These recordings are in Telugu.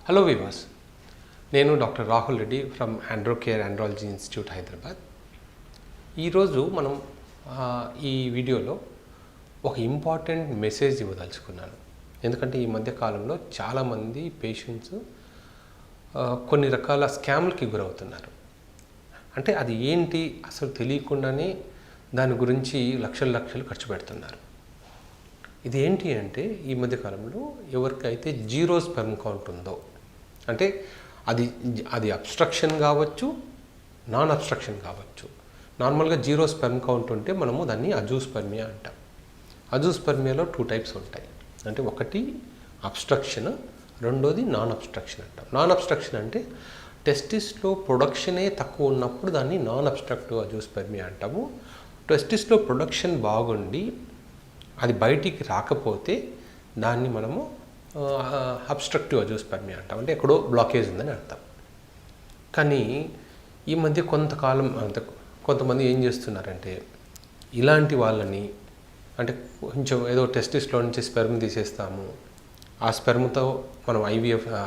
హలో వివాస్, నేను doctor Rahul Reddy from Androcare andrology institute Hyderabad. ఈరోజు మనం ఈ వీడియోలో ఒక ఇంపార్టెంట్ మెసేజ్ ఇవ్వదలుచుకున్నాను. ఎందుకంటే ఈ మధ్య కాలంలో చాలామంది పేషెంట్స్ కొన్ని రకాల స్కామ్లకి గురవుతున్నారు. అంటే అది ఏంటి అసలు తెలియకుండానే దాని గురించి లక్షలు ఖర్చు పెడుతున్నారు. ఇది ఏంటి అంటే ఈ మధ్యకాలంలో ఎవరికైతే జీరో స్పెర్మ్ కౌంట్ ఉందో, అంటే అది అబ్స్ట్రక్షన్ కావచ్చు, నాన్ అబ్స్ట్రక్షన్ కావచ్చు. నార్మల్గా జీరో స్పెర్మ్ కౌంట్ ఉంటే మనము దాన్ని అజూస్పెర్మియా అంటాం. అజూస్పెర్మియాలో 2 టైప్స్ ఉంటాయి. అంటే ఒకటి అబ్స్ట్రక్షన్, రెండోది నాన్ అబ్స్ట్రక్షన్ అంటాం. నాన్ అబ్స్ట్రక్షన్ అంటే టెస్టిస్లో ప్రొడక్షనే తక్కువ ఉన్నప్పుడు దాన్ని నాన్ అబ్స్ట్రక్టివ్ అజూస్పెర్మియా అంటాము. టెస్టిస్లో ప్రొడక్షన్ బాగుండి అది బయటికి రాకపోతే దాన్ని మనము అబ్స్ట్రక్టివ్ అజూస్పెర్మియా అంటాం. అంటే ఎక్కడో బ్లాకేజ్ ఉందని అర్థం. కానీ ఈ మధ్య కొంతమంది ఏం చేస్తున్నారంటే ఇలాంటి వాళ్ళని అంటే కొంచెం ఏదో టెస్టిస్లో నుంచి స్పెర్మ్ తీసేస్తాము, ఆ స్పెర్మ్తో మనం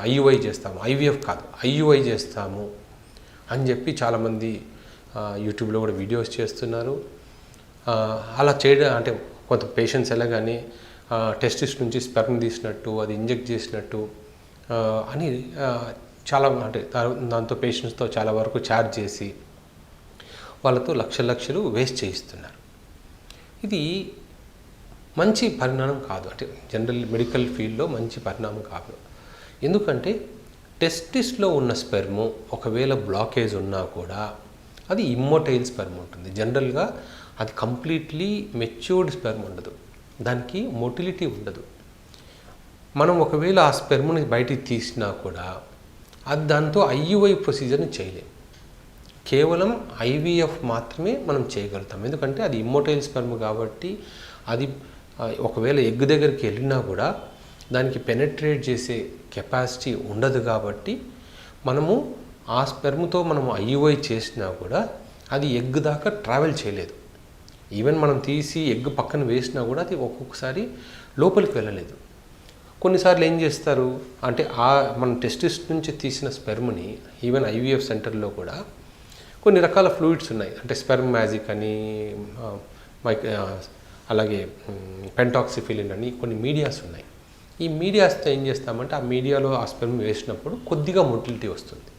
ఐయుఐ చేస్తాము, ఐవీఎఫ్ కాదు ఐయుఐ చేస్తాము అని చెప్పి చాలామంది యూట్యూబ్లో కూడా వీడియోస్ చేస్తున్నారు. అలా చేయడం అంటే కొంత పేషెంట్స్ ఎలాగానే టెస్టిస్ నుంచి స్పెర్మ్ తీసినట్టు, అది ఇంజెక్ట్ చేసినట్టు అని చాలా అంటే దాంతో పేషెంట్స్తో చాలా వరకు ఛార్జ్ చేసి వాళ్ళతో లక్షలు వేస్ట్ చేయిస్తున్నారు. ఇది మంచి పరిణామం కాదు. అంటే జనరల్ మెడికల్ ఫీల్డ్లో మంచి పరిణామం కాదు. ఎందుకంటే టెస్టిస్లో ఉన్న స్పెర్మ్ ఒకవేళ బ్లాకేజ్ ఉన్నా కూడా అది ఇమ్మొటైల్ స్పెర్మ్ ఉంటుంది. జనరల్గా అది కంప్లీట్లీ మెచ్యూర్డ్ స్పెర్మ్ ఉండదు, దానికి మొటిలిటీ ఉండదు. మనం ఒకవేళ ఆ స్పెర్మ్ని బయటికి తీసినా కూడా అది దాంతో ఐయుఐ ప్రొసీజర్ని చేయలేం. కేవలం ఐవీఎఫ్ మాత్రమే మనం చేయగలుగుతాం. ఎందుకంటే అది ఇమ్మొటైల్ స్పెర్మ్ కాబట్టి అది ఒకవేళ ఎగ్ దగ్గరికి వెళ్ళినా కూడా దానికి పెనెట్రేట్ చేసే కెపాసిటీ ఉండదు. కాబట్టి మనము ఆ స్పెర్మ్తో మనము ఐయుఐ చేసినా కూడా అది ఎగ్ దాకా ట్రావెల్ చేయలేదు. ఈవెన్ మనం తీసి ఎగ్ పక్కన వేసినా కూడా అది ఒక్కొక్కసారి లోపలికి వెళ్ళలేదు. కొన్నిసార్లు ఏం చేస్తారు అంటే మన టెస్టిస్ నుంచి తీసిన స్పెర్మ్ని ఈవెన్ ఐవీఎఫ్ సెంటర్లో కూడా కొన్ని రకాల ఫ్లూయిడ్స్ ఉన్నాయి. అంటే స్పెర్మ్ మ్యాజిక్ అని, అలాగే పెంటాక్సిఫిలిన్ అని కొన్ని మీడియాస్ ఉన్నాయి. ఈ మీడియాస్తో ఏం చేస్తామంటే ఆ మీడియాలో ఆ స్పెర్మ్ వేసినప్పుడు కొద్దిగా మొటిలిటీ వస్తుంది.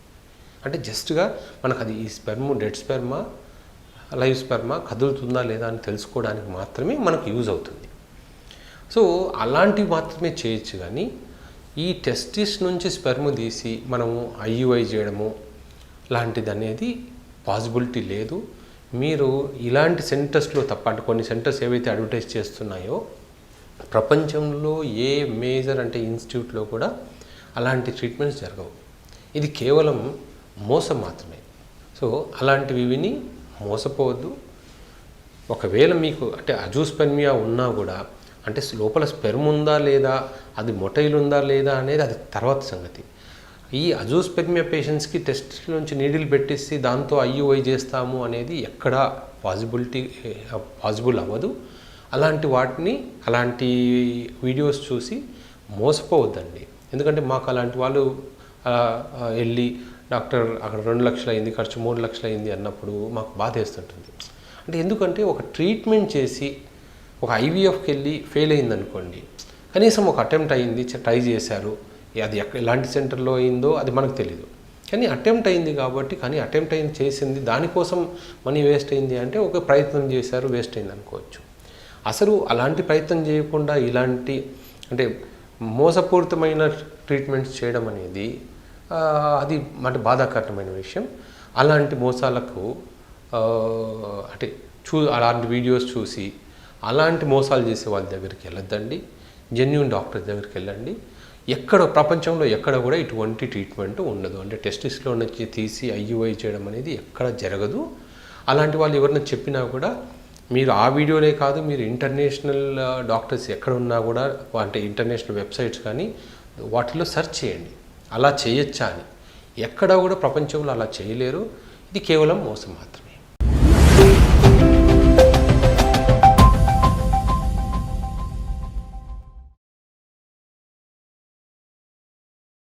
అంటే జస్ట్గా మనకు అది ఈ స్పెర్మ్ డెడ్ స్పెర్మా లైవ్ స్పెర్మా కదులుతుందా లేదా అని తెలుసుకోవడానికి మాత్రమే మనకు యూజ్ అవుతుంది. సో అలాంటివి మాత్రమే చేయొచ్చు. కానీ ఈ టెస్టిస్ నుంచి స్పెర్మ్ తీసి మనము ఐయుఐ చేయడము లాంటిది అనేది పాసిబిలిటీ లేదు. మీరు ఇలాంటి సెంటర్స్లో తప్ప, అంటే కొన్ని సెంటర్స్ ఏవైతే అడ్వర్టైజ్ చేస్తున్నాయో ప్రపంచంలో ఏ మేజర్ అంటే ఇన్స్టిట్యూట్లో కూడా అలాంటి ట్రీట్మెంట్స్ జరగవు. ఇది కేవలం మోసం మాత్రమే. సో అలాంటివి విని మోసపోవద్దు. ఒకవేళ మీకు అంటే అజూస్పెర్మియా ఉన్నా కూడా అంటే లోపల స్పెర్మ్ ఉందా లేదా, అది మొటైల్ ఉందా లేదా అనేది అది తర్వాత సంగతి. ఈ అజూస్పెర్మియా పేషెంట్స్కి టెస్ట్ నుంచి నీడిల్ పెట్టేసి దాంతో ఐయుఐ చేస్తాము అనేది ఎక్కడా పాసిబుల్ అవ్వదు. అలాంటి వీడియోస్ చూసి మోసపోవద్దండి. ఎందుకంటే మాకు అలాంటి వాళ్ళు వెళ్ళి డాక్టర్ అక్కడ 2 లక్షలు అయింది, ఖర్చు 3 లక్షలు అయింది అన్నప్పుడు మాకు బాధ వేస్తుంటుంది. అంటే ఎందుకంటే ఒక ట్రీట్మెంట్ చేసి ఒక ఐవీఎఫ్కి వెళ్ళి ఫెయిల్ అయింది అనుకోండి, కనీసం ఒక అటెంప్ట్ అయింది, ట్రై చేశారు, అది ఎలాంటి సెంటర్లో అయిందో అది మనకు తెలియదు. కానీ అటెంప్ట్ అయింది కాబట్టి, కానీ అటెంప్ట్ అయింది చేసింది దానికోసం మనీ వేస్ట్ అయింది అంటే ఒక ప్రయత్నం చేశారు, వేస్ట్ అయింది అనుకోవచ్చు. అసలు అలాంటి ప్రయత్నం చేయకుండా ఇలాంటి అంటే మోసపూరితమైన ట్రీట్మెంట్స్ చేయడం అనేది అది అంటే బాధాకరమైన విషయం. అలాంటి మోసాలకు అంటే అలాంటి వీడియోస్ చూసి అలాంటి మోసాలు చేసే వాళ్ళ దగ్గరికి వెళ్ళొద్దండి. జెన్యూన్ డాక్టర్ దగ్గరికి వెళ్ళండి. ప్రపంచంలో ఎక్కడ కూడా ఇటువంటి ట్రీట్మెంట్ ఉండదు. అంటే టెస్టిస్లో నుంచి తీసి ఐయుఐ చేయడం అనేది ఎక్కడ జరగదు. అలాంటి వాళ్ళు ఎవరైనా చెప్పినా కూడా మీరు ఆ వీడియోలే కాదు, మీరు ఇంటర్నేషనల్ డాక్టర్స్ ఎక్కడ ఉన్నా కూడా అంటే ఇంటర్నేషనల్ వెబ్సైట్స్ కానీ వాటిలో సెర్చ్ చేయండి అలా చేయొచ్చా అని. ఎక్కడ కూడా ప్రపంచంలో అలా చేయలేరు. ఇది కేవలం మోసం మాత్రమే.